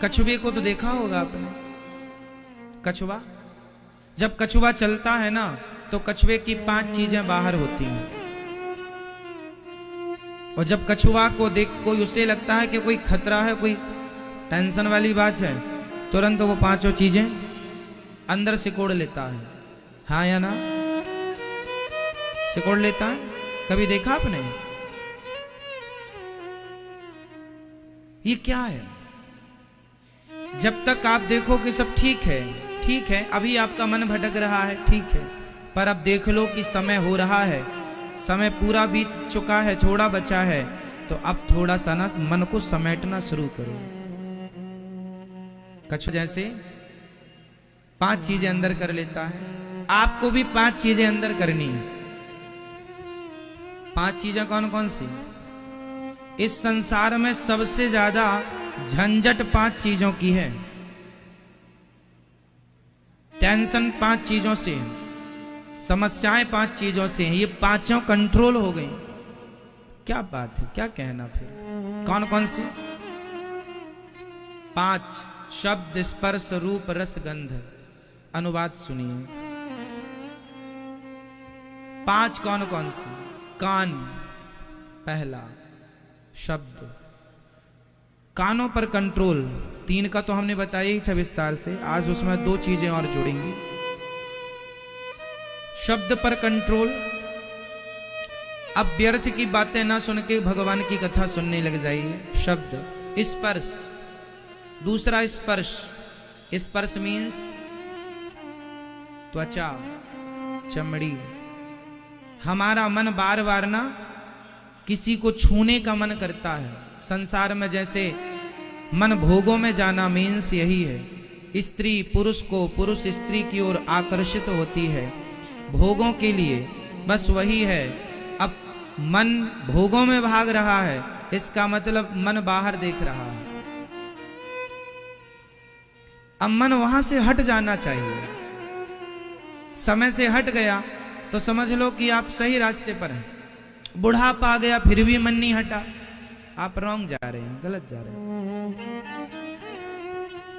कछुए को तो देखा होगा आपने। कछुआ, जब कछुआ चलता है ना तो कछुए की 5 चीजें बाहर होती हैं। और जब कछुआ को देख कोई उसे लगता है कि कोई खतरा है, कोई टेंशन वाली बात है, तुरंत वो 5 चीजें अंदर सिकोड़ लेता है। हाँ या ना? सिकोड़ लेता है। कभी देखा आपने? ये क्या है? जब तक आप देखो कि सब ठीक है, ठीक है, अभी आपका मन भटक रहा है, ठीक है, पर अब देख लो कि समय हो रहा है, समय पूरा बीत चुका है, थोड़ा बचा है, तो अब थोड़ा सा ना मन को समेटना शुरू करो। कछुआ जैसे 5 चीजें अंदर कर लेता है, आपको भी 5 चीजें अंदर करनी है। 5 चीजें कौन कौन सी? इस संसार में सबसे ज्यादा झंझट 5 चीजों की है। टेंशन 5 चीजों से, समस्याएं 5 चीजों से हैं। ये 5 कंट्रोल हो गई। क्या बात है, क्या कहना फिर? कौन कौन सी? 5 शब्द, स्पर्श, रूप, रस, गंध। अनुवाद सुनिए। 5 कौन कौन सी? कान पहला शब्द, कानों पर कंट्रोल। 3 का तो हमने बताया ही था विस्तार से, आज उसमें 2 चीजें और जुड़ेंगी। शब्द पर कंट्रोल। अब व्यर्थ की बातें ना सुन के भगवान की कथा सुनने लग जाइए। शब्द। स्पर्श, दूसरा स्पर्श। स्पर्श मीन्स त्वचा, चमड़ी। हमारा मन बार बार ना किसी को छूने का मन करता है। संसार में जैसे मन भोगों में जाना मीन्स यही है। स्त्री पुरुष को, पुरुष स्त्री की ओर आकर्षित होती है भोगों के लिए, बस वही है। अब मन भोगों में भाग रहा है, इसका मतलब मन बाहर देख रहा है। अब मन वहां से हट जाना चाहिए। समय से हट गया तो समझ लो कि आप सही रास्ते पर हैं। बुढ़ापा आ गया फिर भी मन नहीं हटा, आप रॉन्ग जा रहे हैं, गलत जा रहे हैं।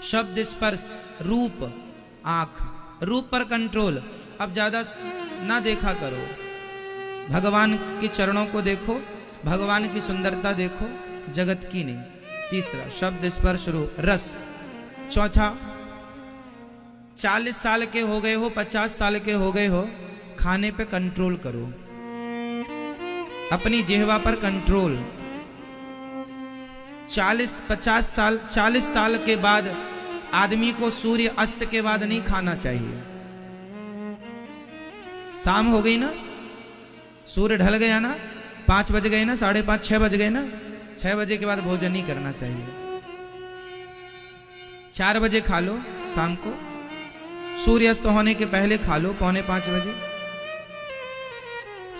शब्द, स्पर्श, रूप, आंख। रूप पर कंट्रोल। अब ज्यादा ना देखा करो, भगवान के चरणों को देखो, भगवान की सुंदरता देखो, जगत की नहीं। तीसरा शब्द, स्पर्श, रूप, रस। चौथा 40 साल के हो गए हो, 50 साल के हो गए हो, खाने पे कंट्रोल करो, अपनी जिह्वा पर कंट्रोल। 40 साल के बाद आदमी को सूर्य अस्त के बाद नहीं खाना चाहिए। शाम हो गई ना, सूर्य ढल गया ना, 5 बज गए ना, 5:30, 6 बज गए ना, 6 बजे के बाद भोजन नहीं करना चाहिए। 4 बजे खा लो शाम को, सूर्य अस्त होने के पहले खा लो 4:45 बजे।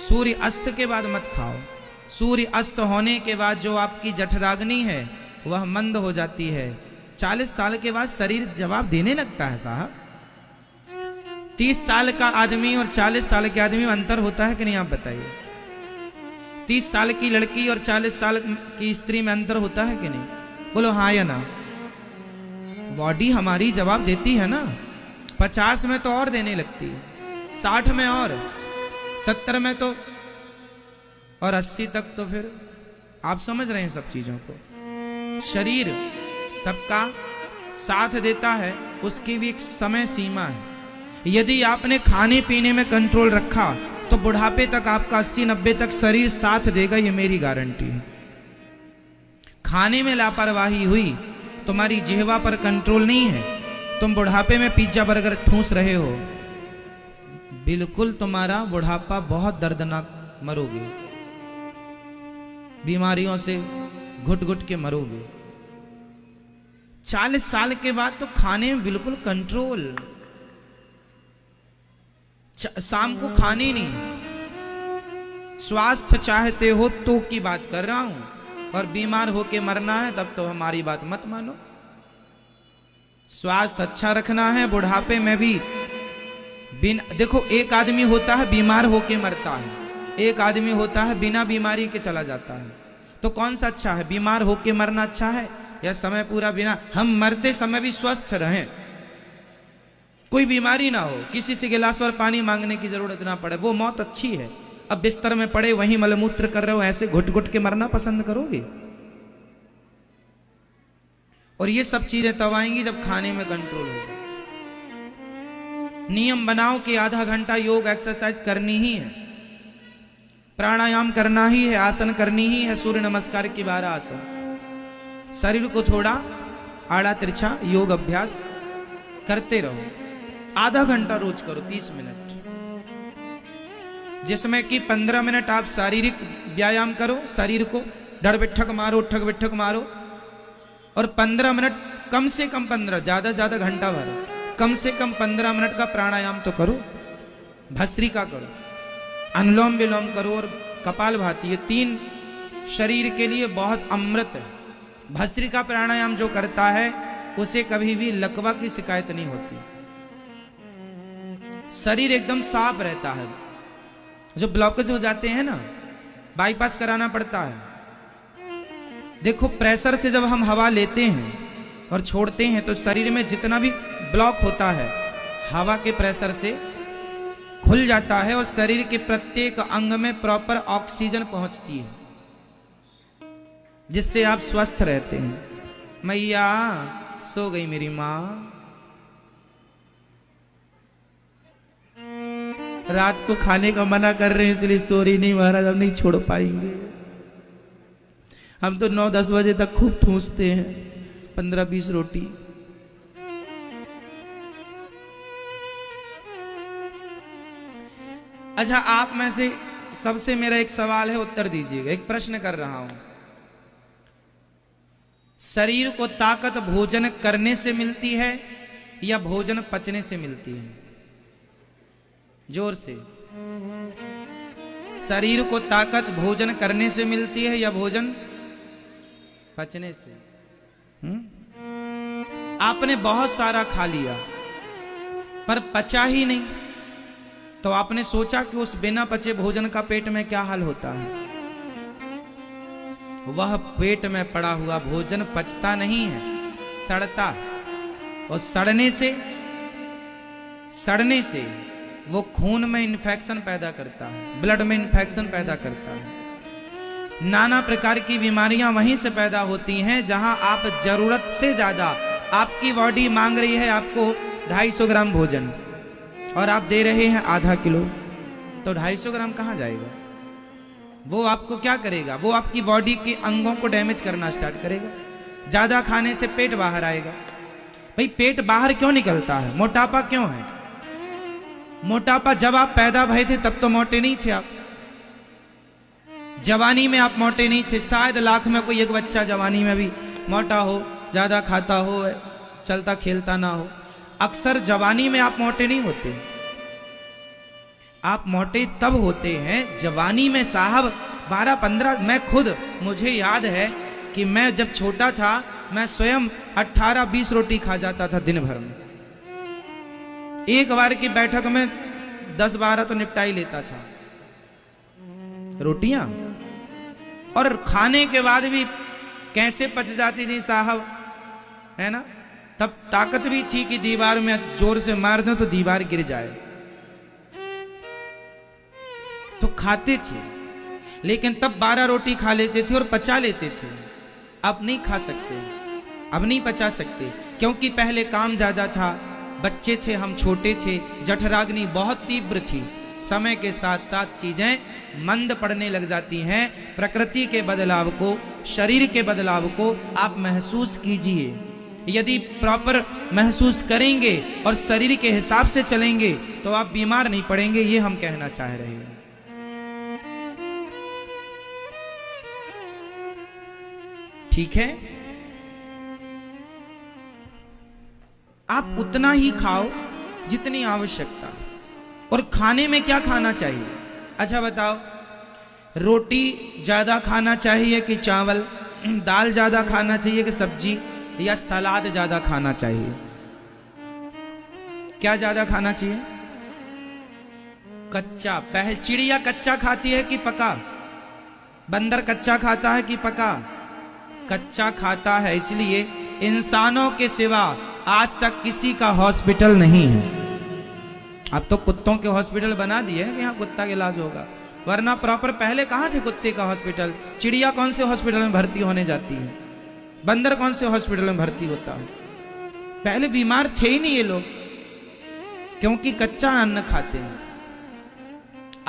सूर्य अस्त के बाद मत खाओ। सूर्य अस्त होने के बाद जो आपकी जठराग्नि है वह मंद हो जाती है। 40 साल के बाद शरीर जवाब देने लगता है साहब। 30 साल का आदमी और 40 साल के आदमी में अंतर होता है कि नहीं, आप बताइए। 30 साल की लड़की और 40 साल की स्त्री में अंतर होता है कि नहीं? बोलो हाँ या ना। बॉडी हमारी जवाब देती है ना। 50 में तो और देने लगती है, 60 में और, 70 में तो, और 80 तक तो फिर आप समझ रहे हैं सब चीजों को। शरीर सबका साथ देता है, उसकी भी एक समय सीमा है। यदि आपने खाने पीने में कंट्रोल रखा तो बुढ़ापे तक आपका 80-90 तक शरीर साथ देगा, ये मेरी गारंटी है। खाने में लापरवाही हुई, तुम्हारी जिह्वा पर कंट्रोल नहीं है, तुम बुढ़ापे में पिज्जा बर्गर ठूस रहे हो, बिल्कुल तुम्हारा बुढ़ापा बहुत दर्दनाक, मरोगे, बीमारियों से घुट घुट के मरोगे। 40 साल के बाद तो खाने में बिल्कुल कंट्रोल। शाम को खाने नहीं। स्वास्थ्य चाहते हो तो की बात कर रहा हूं, और बीमार होके मरना है तब तो हमारी बात मत मानो। स्वास्थ्य अच्छा रखना है, बुढ़ापे में भी देखो, एक आदमी होता है बीमार होके मरता है, एक आदमी होता है बिना बीमारी के चला जाता है। तो कौन सा अच्छा है? बीमार होके मरना अच्छा है या समय पूरा बिना, हम मरते समय भी स्वस्थ रहें, कोई बीमारी ना हो, किसी से गिलास और पानी मांगने की जरूरत ना पड़े, वो मौत अच्छी है। अब बिस्तर में पड़े वहीं मलमूत्र कर रहे हो, ऐसे घुट घुट के मरना पसंद करोगे? और ये सब चीजें तब आएंगी जब खाने में कंट्रोल होगा। नियम बनाओ कि आधा घंटा योग एक्सरसाइज करनी ही है, प्राणायाम करना ही है, आसन करनी ही है, सूर्य नमस्कार की 12 आसन। शरीर को थोड़ा आड़ा तिरछा योग अभ्यास करते रहो, आधा घंटा रोज करो, 30 मिनट, जिसमें कि 15 मिनट आप शारीरिक व्यायाम करो, शरीर को डर बिठक मारो, उठक बिठक मारो, और 15 मिनट कम से कम 15, ज्यादा ज्यादा घंटा भर, कम से कम 15 मिनट का प्राणायाम तो करो, भस्त्रिका करो, अनुलोम विलोम करो और कपालभाति, ये 3 शरीर के लिए बहुत अमृत है। भस्त्रिका प्राणायाम जो करता है उसे कभी भी लकवा की शिकायत नहीं होती, शरीर एकदम साफ रहता है। जो ब्लॉकेज हो जाते हैं ना, बाईपास कराना पड़ता है। देखो प्रेशर से जब हम हवा लेते हैं और छोड़ते हैं तो शरीर में जितना भी ब्लॉक होता है हवा के प्रेशर से खुल जाता है और शरीर के प्रत्येक अंग में प्रॉपर ऑक्सीजन पहुंचती है, जिससे आप स्वस्थ रहते हैं। मैया सो गई मेरी माँ, रात को खाने का मना कर रहे हैं इसलिए सो रही नहीं। महाराज हम नहीं छोड़ पाएंगे, हम तो 9-10 बजे तक खूब ठूंसते हैं 15-20 रोटी। अच्छा, आप में से सबसे मेरा एक सवाल है, उत्तर दीजिएगा। एक प्रश्न कर रहा हूं, शरीर को ताकत भोजन करने से मिलती है या भोजन पचने से मिलती है? जोर से। शरीर को ताकत भोजन करने से मिलती है या भोजन पचने से? आपने बहुत सारा खा लिया पर पचा ही नहीं, तो आपने सोचा कि उस बिना पचे भोजन का पेट में क्या हाल होता है? वह पेट में पड़ा हुआ भोजन पचता नहीं है, सड़ता, और सड़ने से वो खून में इन्फेक्शन पैदा करता है, ब्लड में इन्फेक्शन पैदा करता है। नाना प्रकार की बीमारियां वहीं से पैदा होती हैं जहां आप जरूरत से ज्यादा, आपकी बॉडी मांग रही है आपको 250 ग्राम भोजन और आप दे रहे हैं आधा किलो, तो 250 ग्राम कहां जाएगा? वो आपको क्या करेगा? वो आपकी बॉडी के अंगों को डैमेज करना स्टार्ट करेगा। ज्यादा खाने से पेट बाहर आएगा। भाई पेट बाहर क्यों निकलता है? मोटापा क्यों है? मोटापा, जब आप पैदा भए थे तब तो मोटे नहीं थे आप, जवानी में आप मोटे नहीं थे। शायद लाख में कोई एक बच्चा जवानी में भी मोटा हो, ज्यादा खाता हो, चलता खेलता ना हो। अक्सर जवानी में आप मोटे नहीं होते, आप मोटे तब होते हैं जवानी में साहब। 12-15, मैं खुद, मुझे याद है कि मैं जब छोटा था मैं स्वयं 18-20 रोटी खा जाता था दिन भर में। एक बार की बैठक में 10-12 तो निपटा ही लेता था रोटियां, और खाने के बाद भी कैसे पच जाती थी साहब, है ना? तब ताकत भी थी कि दीवार में जोर से मार दो तो दीवार गिर जाए, तो खाते थे। लेकिन तब 12 रोटी खा लेते थे और पचा लेते थे। अब नहीं खा सकते, अब नहीं पचा सकते, क्योंकि पहले काम ज्यादा था, बच्चे थे, हम छोटे थे, जठराग्नि बहुत तीव्र थी। समय के साथ साथ चीजें मंद पड़ने लग जाती हैं। प्रकृति के बदलाव को, शरीर के बदलाव को आप महसूस कीजिए। यदि प्रॉपर महसूस करेंगे और शरीर के हिसाब से चलेंगे तो आप बीमार नहीं पड़ेंगे, ये हम कहना चाह रहे हैं। ठीक है, आप उतना ही खाओ जितनी आवश्यकता। और खाने में क्या खाना चाहिए? अच्छा बताओ, रोटी ज्यादा खाना चाहिए कि चावल? दाल ज्यादा खाना चाहिए कि सब्जी? या सलाद ज्यादा खाना चाहिए? क्या ज्यादा खाना चाहिए? कच्चा। पहले चिड़िया कच्चा खाती है कि पका? बंदर कच्चा खाता है कि पका? कच्चा खाता है, इसलिए इंसानों के सिवा आज तक किसी का हॉस्पिटल नहीं है। अब तो कुत्तों के हॉस्पिटल बना दिए कि यहाँ कुत्ता का इलाज होगा, वरना प्रॉपर पहले कहाँ थे कुत्ते का हॉस्पिटल? चिड़िया कौन से हॉस्पिटल में भर्ती होने जाती है? बंदर कौन से हॉस्पिटल में भर्ती होता है? पहले बीमार थे ही नहीं ये लोग, क्योंकि कच्चा अन्न खाते हैं।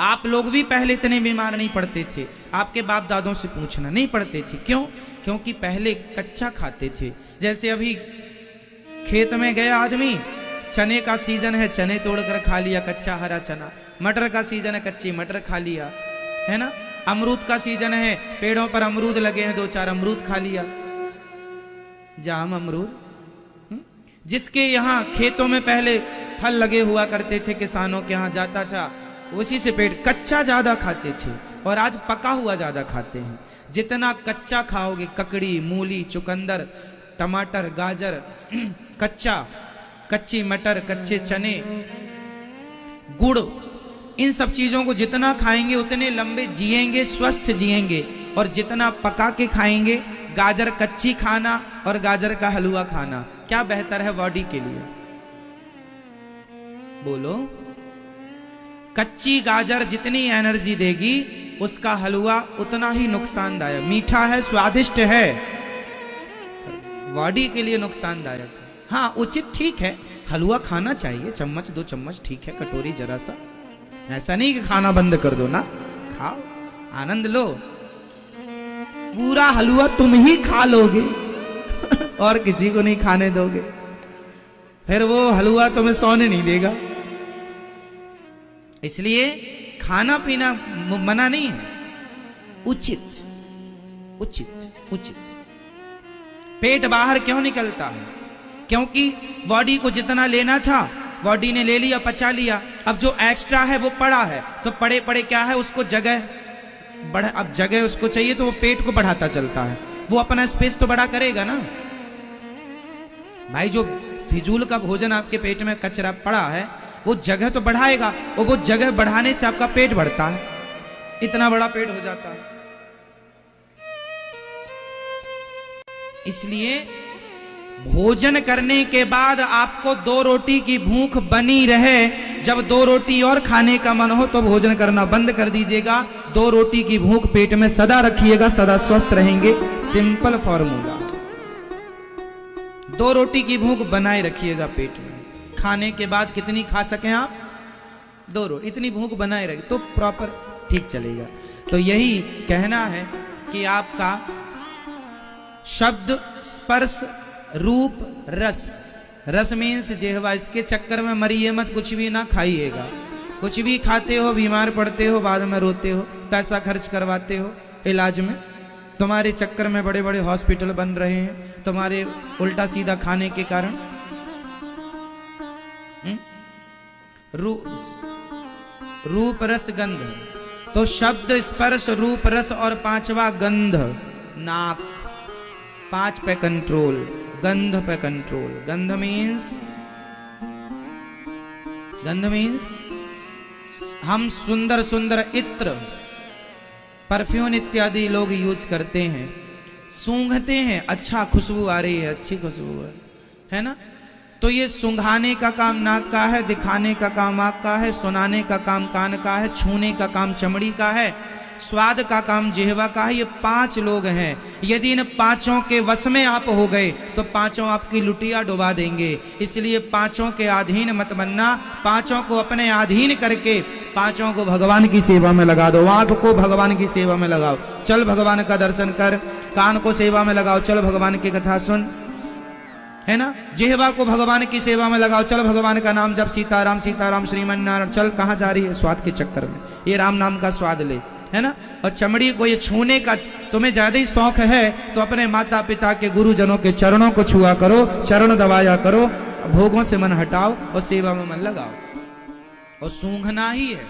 आप लोग भी पहले इतने बीमार नहीं पड़ते थे, आपके बाप दादों से पूछना, नहीं पड़ते थे। क्यों? क्योंकि पहले कच्चा खाते थे। जैसे अभी खेत में गया आदमी, चने का सीजन है, चने तोड़कर खा लिया, कच्चा हरा चना। मटर का सीजन है, कच्ची मटर खा लिया, है ना। अमरूद का सीजन है, पेड़ों पर अमरूद लगे हैं, 2-4 अमरूद खा लिया, जाम अमरूद। जिसके यहाँ खेतों में पहले फल लगे हुआ करते थे, किसानों के यहाँ जाता था, उसी से पेट। कच्चा ज्यादा खाते थे और आज पका हुआ ज्यादा खाते हैं। जितना कच्चा खाओगे, ककड़ी, मूली, चुकंदर, टमाटर, गाजर, कच्ची मटर, कच्चे चने, गुड़, इन सब चीजों को जितना खाएंगे उतने लंबे जिएंगे, स्वस्थ जिएंगे। और जितना पका के खाएंगे, गाजर कच्ची खाना और गाजर का हलवा खाना, क्या बेहतर है बॉडी के लिए? बोलो। कच्ची गाजर जितनी एनर्जी देगी, उसका हलवा उतना ही नुकसानदायक। मीठा है, स्वादिष्ट है, बॉडी के लिए नुकसानदायक है। हाँ, उचित ठीक है, हलवा खाना चाहिए, 1-2 चम्मच ठीक है, कटोरी जरा सा। ऐसा नहीं कि खाना बंद कर दो ना, खाओ, आनंद लो। पूरा हलवा तुम ही खा लोगे और किसी को नहीं खाने दोगे, फिर वो हलवा तुम्हें सोने नहीं देगा। इसलिए खाना पीना मना नहीं है, उचित उचित उचित। पेट बाहर क्यों निकलता है? क्योंकि बॉडी को जितना लेना था बॉडी ने ले लिया, पचा लिया। अब जो एक्स्ट्रा है वो पड़ा है, तो पड़े पड़े क्या है, उसको जगह बढ़, अब जगह उसको चाहिए तो वो पेट को बढ़ाता चलता है। वो अपना स्पेस तो बड़ा करेगा ना भाई। जो फिजूल का भोजन आपके पेट में कचरा पड़ा है, वो जगह तो बढ़ाएगा, और वो जगह बढ़ाने से आपका पेट बढ़ता है, इतना बड़ा पेट हो जाता है। इसलिए भोजन करने के बाद आपको 2 रोटी की भूख बनी रहे। जब 2 रोटी और खाने का मन हो तो भोजन करना बंद कर दीजिएगा। 2 रोटी की भूख पेट में सदा रखिएगा, सदा स्वस्थ रहेंगे। सिंपल फॉर्मूला, 2 रोटी की भूख बनाए रखिएगा पेट में। खाने के बाद कितनी खा सकें आप? 2 रोटी, इतनी भूख बनाए रखे तो प्रॉपर ठीक चलेगा। तो यही कहना है कि आपका शब्द, स्पर्श, रूप, रस। रस मीन्स जिह्वा, इसके चक्कर में मरिए मत, कुछ भी ना खाइएगा। कुछ भी खाते हो, बीमार पड़ते हो, बाद में रोते हो, पैसा खर्च करवाते हो इलाज में। तुम्हारे चक्कर में बड़े बड़े हॉस्पिटल बन रहे हैं, तुम्हारे उल्टा सीधा खाने के कारण। रूप, रस, गंध। तो शब्द, स्पर्श, रूप, रस और 5वां गंध, नाक। 5 पे कंट्रोल, गंध पे कंट्रोल। गंध मीन्स हम सुंदर सुंदर इत्र, परफ्यूम इत्यादि लोग यूज करते हैं, सूंघते हैं, अच्छा खुशबू आ रही है, अच्छी खुशबू है ना। तो ये सूंघाने का काम नाक का है, दिखाने का काम आँख का है, सुनाने का काम कान का है, छूने का काम चमड़ी का है, स्वाद का काम जिह्वा का है। ये 5 लोग हैं। यदि इन 5 के वश में आप हो गए तो 5 आपकी लुटिया डुबा देंगे। इसलिए 5 के अधीन मत बनना। 5 को अपने अधीन करके 5 को भगवान की सेवा में लगा दो। आँख को भगवान की सेवा में लगाओ, चल भगवान का दर्शन कर। कान को सेवा में लगाओ, चल भगवान की कथा सुन, है ना। जिह्वा को भगवान की सेवा में लगाओ, चल भगवान का नाम जब, सीताराम सीताराम श्रीमन नारायण। चल, कहाँ जा रही है? स्वाद के चक्कर में, ये राम नाम का स्वाद ले, है ना। और चमड़ी को ये छूने का तुम्हें ज्यादा ही शौक है तो अपने माता पिता के, गुरुजनों के चरणों को छुआ करो, चरण दबाया करो, भोगों से मन हटाओ और सेवा में मन लगाओ। और सूंघना ही है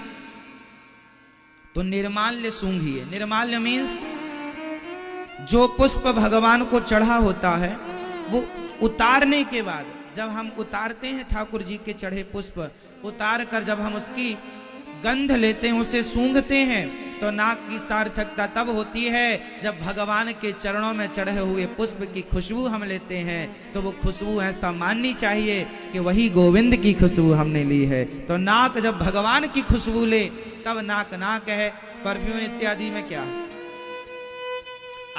तो निर्माल्य सूंघिए। निर्माल्य मीन्स जो पुष्प भगवान को चढ़ा होता है, वो उतारने के बाद, जब हम उतारते हैं ठाकुर जी के चढ़े पुष्प, उतार कर जब हम उसकी गंध लेते हैं, उसे सूंघते हैं, तो नाक की सार्थकता तब होती है जब भगवान के चरणों में चढ़े हुए पुष्प की खुशबू हम लेते हैं, तो वो खुशबू ऐसा माननी चाहिए कि वही गोविंद की खुशबू हमने ली है। तो नाक जब भगवान की खुशबू ले तब नाक नाक है। परफ्यूम इत्यादि में क्या,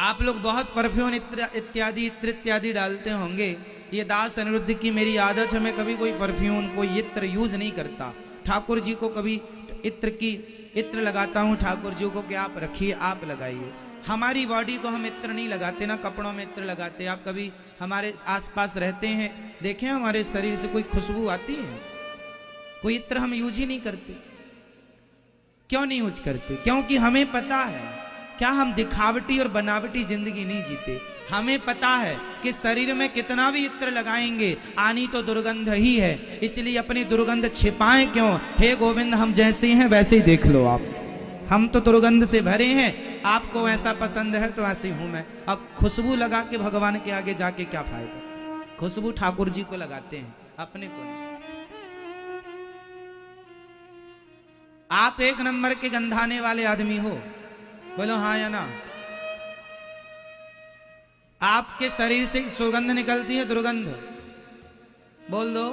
आप लोग बहुत परफ्यूम इत्यादि इत्र इत्यादि डालते होंगे। ये दास अनिरुद्ध की मेरी आदत है, मैं कभी कोई परफ्यूम कोई इत्र यूज नहीं करता। ठाकुर जी को कभी इत्र लगाता हूँ, ठाकुर जी को कि आप रखिए, आप लगाइए। हमारी बॉडी को हम इत्र नहीं लगाते ना, कपड़ों में इत्र लगाते। आप कभी हमारे आसपास रहते हैं, देखें हमारे शरीर से कोई खुशबू आती है? कोई इत्र हम यूज ही नहीं करते। क्यों नहीं यूज करते? क्योंकि हमें पता है, क्या हम दिखावटी और बनावटी जिंदगी नहीं जीते। हमें पता है कि शरीर में कितना भी इत्र लगाएंगे आनी तो दुर्गंध ही है, इसलिए अपनी दुर्गंध छिपाएं क्यों? हे गोविंद, हम जैसे हैं वैसे ही देख लो आप, हम तो दुर्गंध से भरे हैं, आपको ऐसा पसंद है तो ऐसे ही हूं मैं। अब खुशबू लगा के भगवान के आगे जाके क्या फायदा? खुशबू ठाकुर जी को लगाते हैं, अपने को नहीं। आप एक नंबर के गंधाने वाले आदमी हो, बोलो हाँ या ना। आपके शरीर से सुगंध निकलती है, दुर्गंध, बोल दो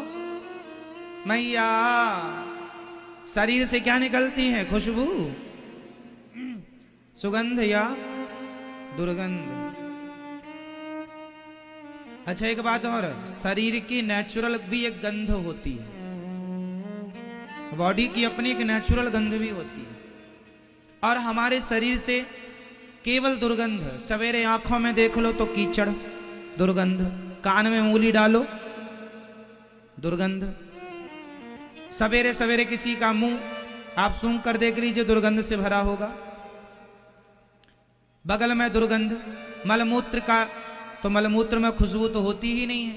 मैया। शरीर से क्या निकलती है? खुशबू, सुगंध या दुर्गंध। अच्छा एक बात और, शरीर की नेचुरल भी एक गंध होती है, बॉडी की अपनी एक नेचुरल गंध भी होती है। और हमारे शरीर से केवल दुर्गंध, सवेरे आंखों में देख लो तो कीचड़, दुर्गंध, कान में उंगली डालो, दुर्गंध, सवेरे सवेरे किसी का मुंह आप सूंघ कर देख लीजिए, दुर्गंध से भरा होगा। बगल में दुर्गंध, मलमूत्र का, तो मलमूत्र में खुशबू तो होती ही नहीं है।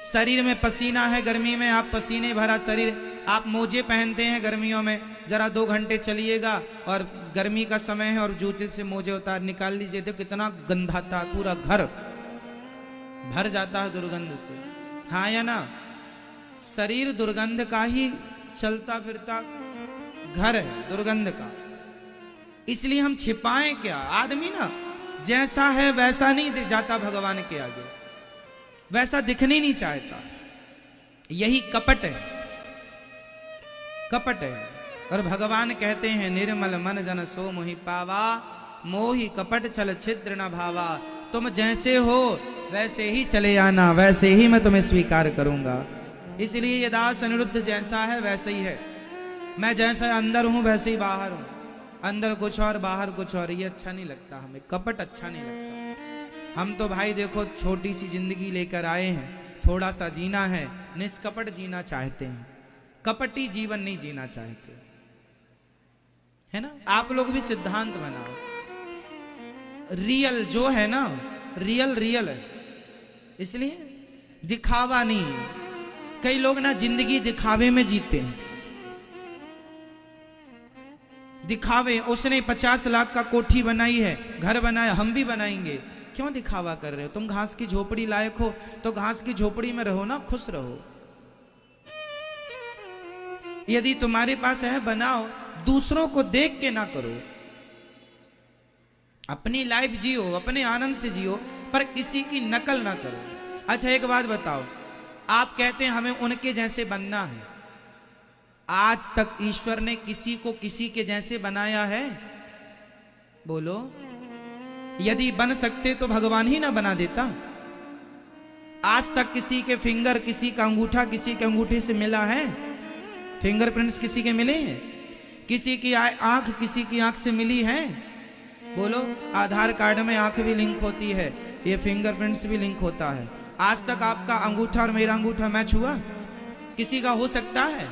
शरीर में पसीना है, गर्मी में आप पसीने भरा शरीर, आप मोजे पहनते हैं गर्मियों में, जरा 2 घंटे चलिएगा और गर्मी का समय है और जूते से मोजे उतार निकाल लीजिए, देखो कितना गंधाता, पूरा घर भर जाता है दुर्गंध से। हाँ या ना? शरीर दुर्गंध का ही चलता फिरता घर है, दुर्गंध का। इसलिए हम छिपाएं क्या? आदमी ना जैसा है वैसा नहीं जाता भगवान के आगे, वैसा दिखने नहीं चाहता। यही कपट है, कपट है। और भगवान कहते हैं निर्मल मन जन सो मोहि पावा, मोहि कपट छल छिद्र न भावा। तुम जैसे हो वैसे ही चले आना, वैसे ही मैं तुम्हें स्वीकार करूंगा। इसलिए ये दास अनिरुद्ध जैसा है वैसे ही है, मैं जैसा अंदर हूं वैसे ही बाहर हूं। अंदर कुछ और बाहर कुछ और, ये अच्छा नहीं लगता हमें, कपट अच्छा नहीं लगता। हम तो भाई देखो छोटी सी जिंदगी लेकर आए हैं, थोड़ा सा जीना है, निष्कपट जीना चाहते हैं, कपटी जीवन नहीं जीना चाहते, है ना? आप लोग भी सिद्धांत बनाओ, रियल जो है ना, रियल रियल है, इसलिए दिखावा नहीं है। कई लोग ना जिंदगी दिखावे में जीते हैं, दिखावे। उसने 50 लाख का कोठी बनाई है, घर बनाया, हम भी बनाएंगे, क्यों दिखावा कर रहे हो? तुम घास की झोपड़ी लायक हो तो घास की झोपड़ी में रहो ना, खुश रहो। यदि तुम्हारे पास है बनाओ, दूसरों को देख के ना करो। अपनी लाइफ जियो, अपने आनंद से जियो, पर किसी की नकल ना करो। अच्छा एक बात बताओ, आप कहते हैं हमें उनके जैसे बनना है, आज तक ईश्वर ने किसी को किसी के जैसे बनाया है? बोलो। यदि बन सकते तो भगवान ही ना बना देता। आज तक किसी के फिंगर, किसी का अंगूठा किसी के अंगूठे से मिला है? फिंगरप्रिंट्स किसी के मिले हैं? किसी की आंख किसी की आंख से मिली है? बोलो। आधार कार्ड में आंख भी लिंक होती है, ये फिंगरप्रिंट्स भी लिंक होता है। आज तक आपका अंगूठा और मेरा अंगूठा मैच हुआ? किसी का हो सकता है?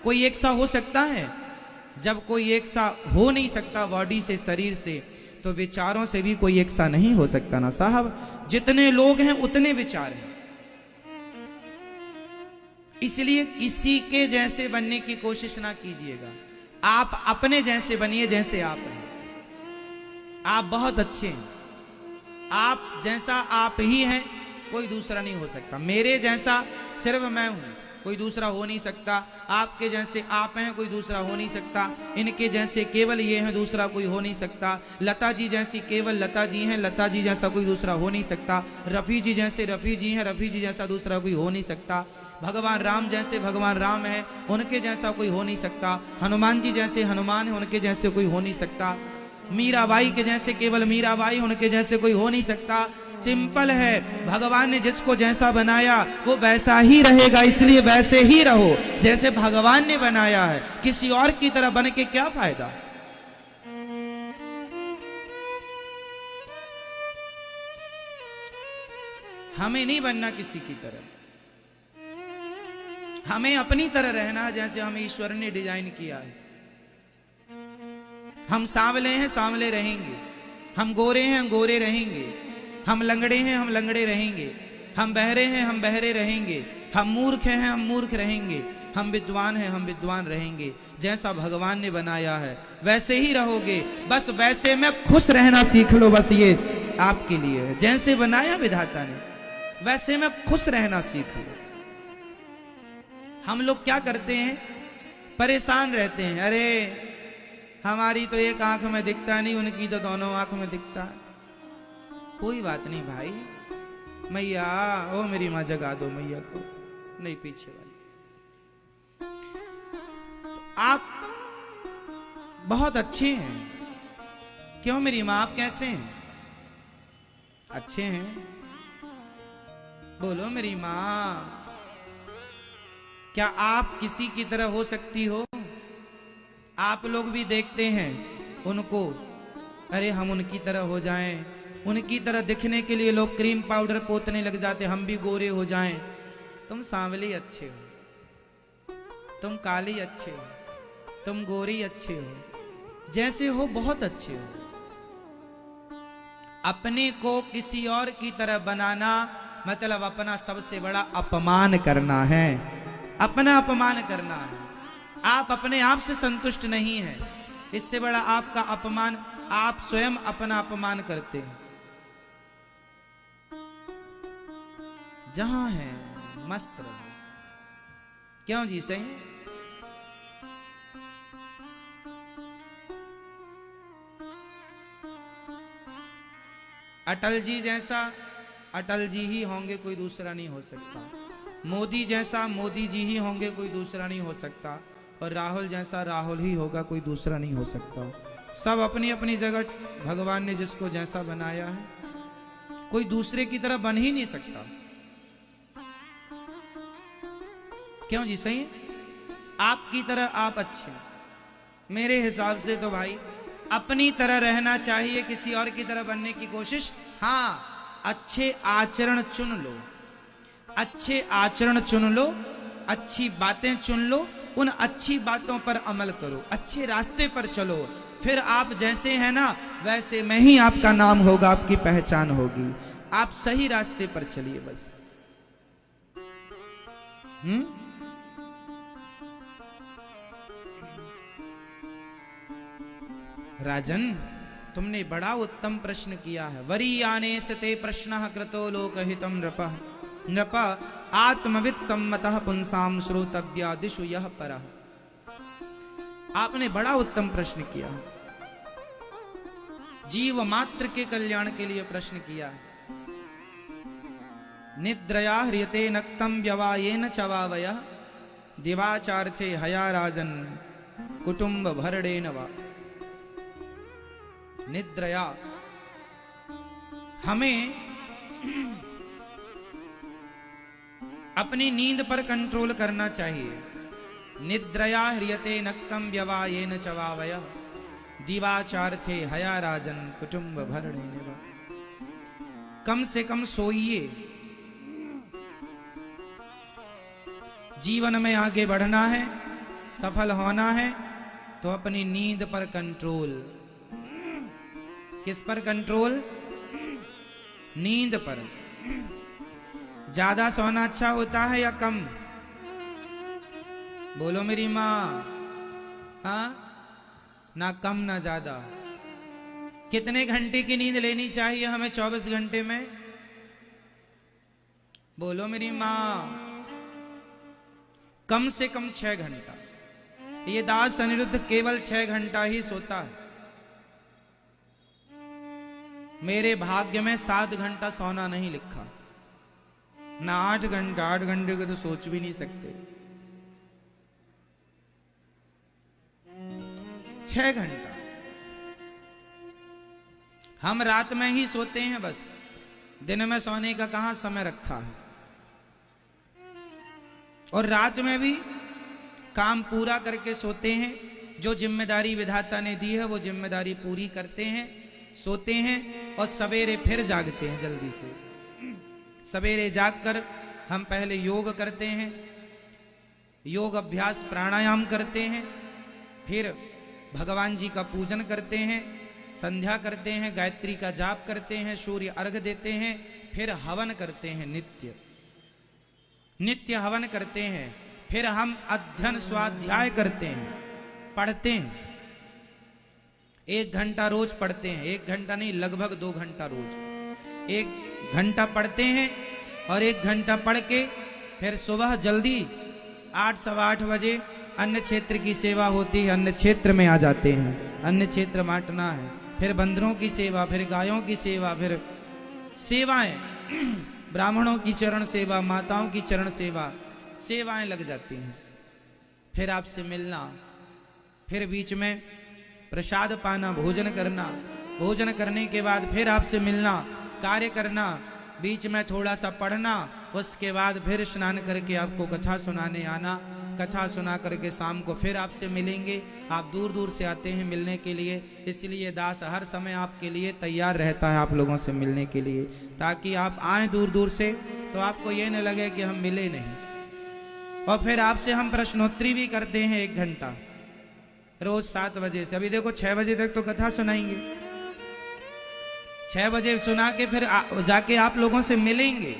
कोई एक सा हो सकता है? जब कोई एक सा हो नहीं सकता बॉडी से, शरीर से, तो विचारों से भी कोई एक सा नहीं हो सकता ना साहब। जितने लोग हैं उतने विचार हैं। इसलिए किसी के जैसे बनने की कोशिश ना कीजिएगा, आप अपने जैसे बनिए, जैसे आप हैं। आप बहुत अच्छे हैं, आप जैसा आप ही हैं, कोई दूसरा नहीं हो सकता। मेरे जैसा सिर्फ मैं हूं, कोई दूसरा हो नहीं सकता। आपके जैसे आप हैं, कोई दूसरा हो नहीं सकता। इनके जैसे केवल ये हैं, दूसरा कोई हो नहीं सकता। लता जी जैसी केवल लता जी हैं, लता जी जैसा कोई दूसरा हो नहीं सकता। रफ़ी जी जैसे रफ़ी जी हैं, रफ़ी जी जैसा दूसरा कोई हो नहीं सकता। भगवान राम जैसे भगवान राम है, उनके जैसा कोई हो नहीं सकता। हनुमान जी जैसे हनुमान है, उनके जैसे कोई हो नहीं सकता। मीराबाई के जैसे केवल मीराबाई, उनके जैसे कोई हो नहीं सकता। सिंपल है, भगवान ने जिसको जैसा बनाया वो वैसा ही रहेगा, इसलिए वैसे ही रहो जैसे भगवान ने बनाया है। किसी और की तरह बन के क्या फायदा। हमें नहीं बनना किसी की तरह, हमें अपनी तरह रहना जैसे हमें ईश्वर ने डिजाइन किया है। हम सांवले हैं, सांवले रहेंगे। हम गोरे हैं, हम गोरे रहेंगे। हम लंगड़े हैं, हम लंगड़े रहेंगे। हम बहरे हैं, हम बहरे रहेंगे। हम मूर्ख हैं, हम मूर्ख रहेंगे। हम विद्वान हैं, हम विद्वान रहेंगे। जैसा भगवान ने बनाया है वैसे ही रहोगे। बस वैसे में खुश रहना सीख लो, बस ये आपके लिए है। जैसे बनाया विधाता ने वैसे में खुश रहना सीख लो। हम लोग क्या करते हैं, परेशान रहते हैं। अरे हमारी तो एक आंख में दिखता नहीं, उनकी तो दोनों आंख में दिखता है। कोई बात नहीं भाई, मैया ओ मेरी माँ जगा दो मैया को, नहीं पीछे वाली। तो आप बहुत अच्छे हैं। क्यों मेरी माँ, आप कैसे हैं? अच्छे हैं? बोलो मेरी माँ, क्या आप किसी की तरह हो सकती हो? आप लोग भी देखते हैं उनको, अरे हम उनकी तरह हो जाएं। उनकी तरह दिखने के लिए लोग क्रीम पाउडर पोतने लग जाते, हम भी गोरे हो जाएं। तुम सांवली अच्छे हो, तुम काली अच्छे हो, तुम गोरी अच्छे हो, जैसे हो बहुत अच्छे हो। अपने को किसी और की तरह बनाना मतलब अपना सबसे बड़ा अपमान करना है। अपना अपमान करना है। आप अपने आप से संतुष्ट नहीं हैं, इससे बड़ा आपका अपमान, आप स्वयं अपना अपमान करते हैं। जहां है मस्त रहो। क्यों जी, सही? अटल जी जैसा अटल जी ही होंगे, कोई दूसरा नहीं हो सकता। मोदी जैसा मोदी जी ही होंगे, कोई दूसरा नहीं हो सकता। और राहुल जैसा राहुल ही होगा, कोई दूसरा नहीं हो सकता। सब अपनी अपनी जगह भगवान ने जिसको जैसा बनाया है, कोई दूसरे की तरह बन ही नहीं सकता। क्यों जी, सही? आपकी तरह आप अच्छे। मेरे हिसाब से तो भाई अपनी तरह रहना चाहिए, किसी और की तरह बनने की कोशिश। हाँ, अच्छे आचरण चुन लो, अच्छे आचरण चुन लो, अच्छी बातें चुन लो, उन अच्छी बातों पर अमल करो, अच्छे रास्ते पर चलो। फिर आप जैसे हैं ना वैसे में ही आपका नाम होगा, आपकी पहचान होगी। आप सही रास्ते पर चलिए बस। राजन, तुमने बड़ा उत्तम प्रश्न किया है। वरीयाने सते प्रश्नः कृतो लोकहितं नृपः नृप आत्मवित् सम्मतः पुंसाम श्रोतव्यादिषु यः परः। आपने बड़ा उत्तम प्रश्न किया, जीव मात्र के कल्याण के लिए प्रश्न किया। निद्रया ह्रियते नक्तं व्यवायेन चवावयः दिवाचार्चे हया राजन कुटुंब भरणेन वा। निद्रया, हमें अपनी नींद पर कंट्रोल करना चाहिए। निद्रया ह्रियते नक्तं व्यवायेन चवावयः दिवाचार्थे हया राजन कुटुंब भरणेन वा। कम से कम सोइए। जीवन में आगे बढ़ना है, सफल होना है, तो अपनी नींद पर कंट्रोल। किस पर कंट्रोल? नींद पर। ज्यादा सोना अच्छा होता है या कम? बोलो मेरी माँ। हाँ, ना कम ना ज्यादा। कितने घंटे की नींद लेनी चाहिए हमें 24 घंटे में? बोलो मेरी माँ। कम से कम 6 घंटा। ये दास अनिरुद्ध केवल 6 घंटा ही सोता है। मेरे भाग्य में 7 घंटा सोना नहीं लिखा, ना 8 घंटा। 8 घंटे को तो सोच भी नहीं सकते। 6 घंटा हम रात में ही सोते हैं, बस दिन में सोने का कहां समय रखा है। और रात में भी काम पूरा करके सोते हैं। जो जिम्मेदारी विधाता ने दी है वो जिम्मेदारी पूरी करते हैं, सोते हैं और सवेरे फिर जागते हैं। जल्दी से सवेरे जागकर हम पहले योग करते हैं, योग अभ्यास प्राणायाम करते हैं, फिर भगवान जी का पूजन करते हैं, संध्या करते हैं, गायत्री का जाप करते हैं, सूर्य अर्घ देते हैं, फिर हवन करते हैं। नित्य हवन करते हैं। फिर हम अध्ययन स्वाध्याय करते हैं, पढ़ते हैं। 1 घंटा रोज पढ़ते हैं। 1 घंटा नहीं, लगभग 2 घंटा रोज। 1 घंटा पढ़ते हैं और 1 घंटा पढ़ के फिर सुबह जल्दी 8 सवा 8 बजे अन्य क्षेत्र की सेवा होती है, अन्य क्षेत्र में आ जाते हैं। अन्य क्षेत्र बांटना है, फिर बंदरों की सेवा, फिर गायों की सेवा, फिर सेवाएं, ब्राह्मणों की चरण सेवा, माताओं की चरण सेवा, सेवाएं लग जाती हैं। फिर आपसे मिलना, फिर बीच में प्रसाद पाना, भोजन करना, भोजन करने के बाद फिर आपसे मिलना, कार्य करना, बीच में थोड़ा सा पढ़ना, उसके बाद फिर स्नान करके आपको कथा सुनाने आना। कथा सुना करके शाम को फिर आपसे मिलेंगे। आप दूर दूर से आते हैं मिलने के लिए, इसलिए दास हर समय आपके लिए तैयार रहता है, आप लोगों से मिलने के लिए, ताकि आप आए दूर दूर से तो आपको ये न लगे कि हम मिले नहीं। और फिर आपसे हम प्रश्नोत्तरी भी करते हैं 1 घंटा रोज 7 बजे से। अभी देखो 6 बजे तक तो कथा सुनाएंगे, 6 बजे सुना के फिर जाके आप लोगों से मिलेंगे।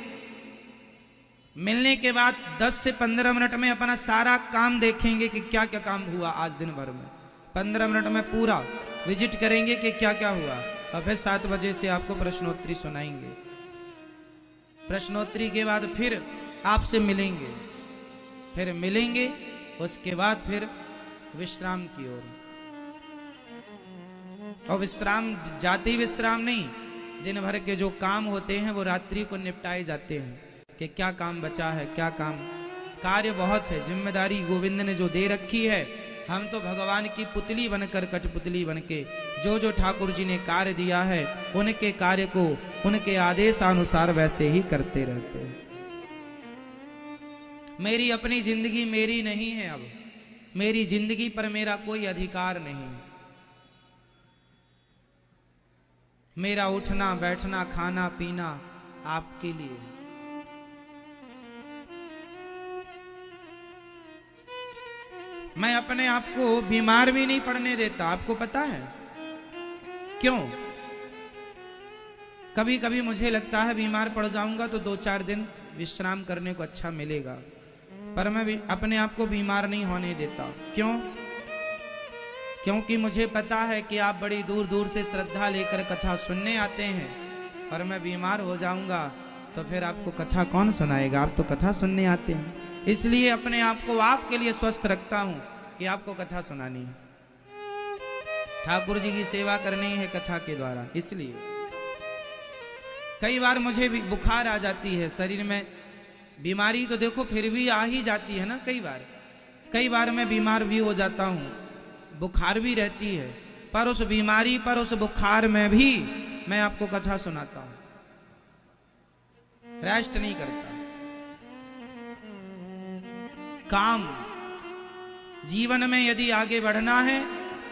मिलने के बाद 10 से 15 मिनट में अपना सारा काम देखेंगे कि क्या क्या काम हुआ आज दिन भर में। 15 मिनट में पूरा विजिट करेंगे कि क्या क्या हुआ, और फिर 7 बजे से आपको प्रश्नोत्तरी सुनाएंगे। प्रश्नोत्तरी के बाद फिर आपसे मिलेंगे, फिर मिलेंगे, उसके बाद फिर विश्राम की ओर। और विश्राम जाते ही विश्राम नहीं, दिन भर के जो काम होते हैं वो रात्रि को निपटाए जाते हैं कि क्या काम बचा है, क्या काम। कार्य बहुत है, जिम्मेदारी गोविंद ने जो दे रखी है। हम तो भगवान की पुतली बनकर, कठपुतली बनके जो जो ठाकुर जी ने कार्य दिया है उनके कार्य को उनके आदेशानुसार वैसे ही करते रहते हैं। मेरी अपनी जिंदगी मेरी नहीं है, अब मेरी जिंदगी पर मेरा कोई अधिकार नहीं। मेरा उठना बैठना खाना पीना आपके लिए। मैं अपने आप को बीमार भी नहीं पड़ने देता, आपको पता है क्यों? कभी कभी मुझे लगता है बीमार पड़ जाऊंगा तो 2-4 दिन विश्राम करने को अच्छा मिलेगा, पर मैं भी अपने आप को बीमार नहीं होने देता। क्यों? क्योंकि मुझे पता है कि आप बड़ी दूर दूर से श्रद्धा लेकर कथा सुनने आते हैं, और मैं बीमार हो जाऊंगा तो फिर आपको कथा कौन सुनाएगा? आप तो कथा सुनने आते हैं। इसलिए अपने आप को आपके लिए स्वस्थ रखता हूं कि आपको कथा सुनानी है, ठाकुर जी की सेवा करनी है कथा के द्वारा। इसलिए कई बार मुझे भी बुखार आ जाती है, शरीर में बीमारी तो देखो फिर भी आ ही जाती है ना। कई बार मैं बीमार भी हो जाता हूं, बुखार भी रहती है, पर उस बीमारी पर, उस बुखार में भी मैं आपको कथा सुनाता हूं, रेस्ट नहीं करता। काम जीवन में यदि आगे बढ़ना है,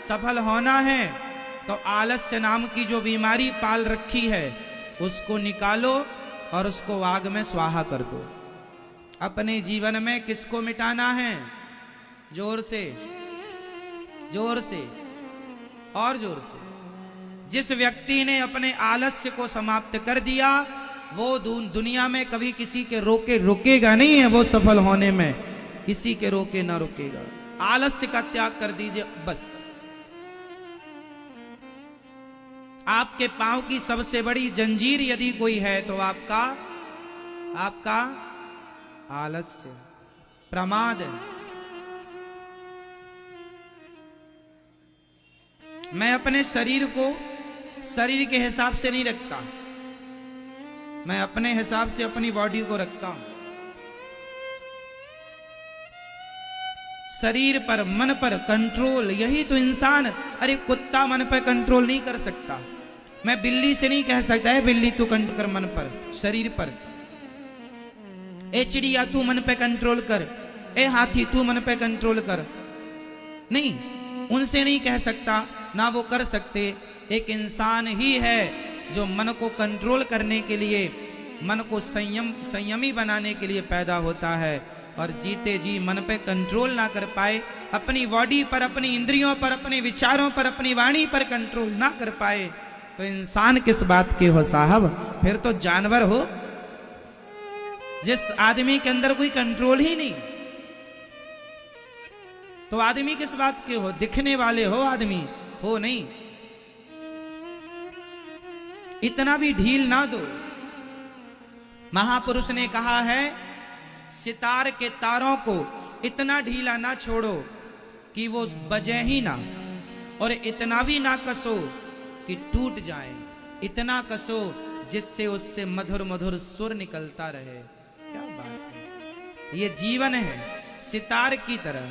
सफल होना है, तो आलस्य नाम की जो बीमारी पाल रखी है उसको निकालो और उसको आग में स्वाहा कर दो। अपने जीवन में किसको मिटाना है? जोर से, जोर से और जोर से। जिस व्यक्ति ने अपने आलस्य को समाप्त कर दिया वो दुनिया में कभी किसी के रुकेगा नहीं है। वो सफल होने में किसी के रोके ना रुकेगा। आलस्य का त्याग कर दीजिए बस। आपके पांव की सबसे बड़ी जंजीर यदि कोई है तो आपका आलस्य। प्रमाद है। मैं अपने शरीर को शरीर के हिसाब से नहीं रखता, मैं अपने हिसाब से अपनी बॉडी को रखता हूं। शरीर पर मन पर कंट्रोल, यही तो इंसान, अरे कुत्ता मन पर कंट्रोल नहीं कर सकता। मैं बिल्ली से नहीं कह सकता है बिल्ली तू कंट्रोल कर मन पर, शरीर पर। ए चिड़िया तू मन पे कंट्रोल कर, ए हाथी तू मन पे कंट्रोल कर, नहीं, उनसे नहीं कह सकता, ना वो कर सकते। एक इंसान ही है जो मन को कंट्रोल करने के लिए, मन को संयमी बनाने के लिए पैदा होता है, और जीते जी मन पे कंट्रोल ना कर पाए, अपनी बॉडी पर, अपनी इंद्रियों पर, अपने विचारों पर, अपनी वाणी पर कंट्रोल ना कर पाए, तो इंसान किस बात के हो साहब, फिर तो जानवर हो। जिस आदमी के अंदर कोई कंट्रोल ही नहीं, तो आदमी किस बात के हो, दिखने वाले हो आदमी हो नहीं। इतना भी ढील ना दो। महापुरुष ने कहा है सितार के तारों को इतना ढीला ना छोड़ो कि वो बजे ही ना, और इतना भी ना कसो कि टूट जाए, इतना कसो जिससे उससे मधुर मधुर सुर निकलता रहे। क्या बात है, ये जीवन है सितार की तरह।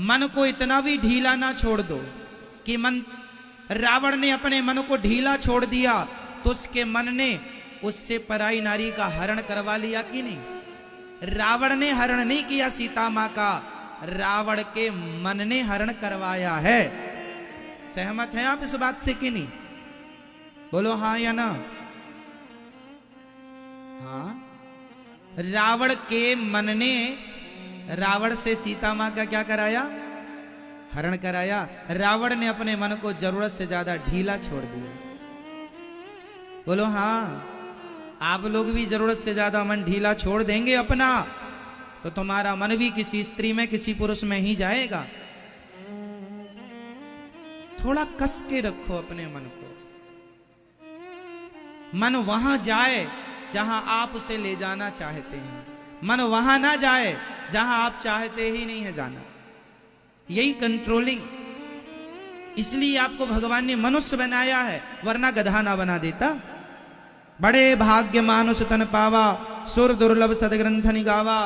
मन को इतना भी ढीला ना छोड़ दो कि मन, रावण ने अपने मन को ढीला छोड़ दिया तो उसके मन ने उससे पराई नारी का हरण करवा लिया कि नहीं? रावण ने हरण नहीं किया सीता मां का, रावण के मन ने हरण करवाया है। सहमत हैं आप इस बात से कि नहीं? बोलो हाँ या ना। हाँ, रावण के मन ने रावण से सीता मां का क्या कराया? हरण कराया। रावण ने अपने मन को जरूरत से ज्यादा ढीला छोड़ दिया। बोलो हाँ, आप लोग भी जरूरत से ज्यादा मन ढीला छोड़ देंगे अपना, तो तुम्हारा मन भी किसी स्त्री में, किसी पुरुष में ही जाएगा। थोड़ा कस के रखो अपने मन को, मन वहां जाए जहां आप उसे ले जाना चाहते हैं, मन वहां ना जाए जहां आप चाहते ही नहीं है जाना। यही कंट्रोलिंग, इसलिए आपको भगवान ने मनुष्य बनाया है, वरना गधा ना बना देता। बड़े भाग्य मानुष तन पावा, सुर दुर्लभ सदग्रंथ निगावा।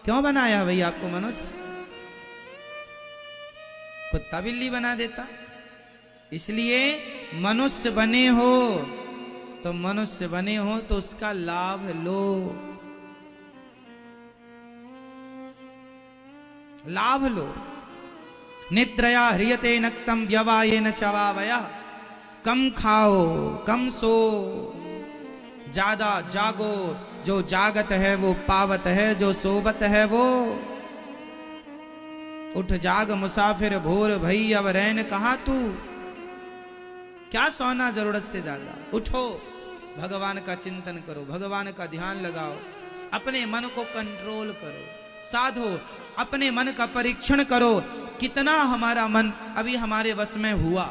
क्यों बनाया भाई आपको मनुष्य? कुत्ता बिल्ली बना देता। इसलिए मनुष्य बने हो तो, मनुष्य बने हो तो उसका लाभ लो, लाभ लो। निद्रया ह्रियते नक्तम व्यवायेन चवावयः। कम खाओ कम सो, ज्यादा जागो, जो जागत है वो पावत है, जो सोवत है वो। उठ जाग मुसाफिर भोर भई, अब रैन कहां तू। क्या सोना जरूरत से ज्यादा? उठो, भगवान का चिंतन करो, भगवान का ध्यान लगाओ, अपने मन को कंट्रोल करो, साधो, अपने मन का परीक्षण करो, कितना हमारा मन अभी हमारे वश में हुआ।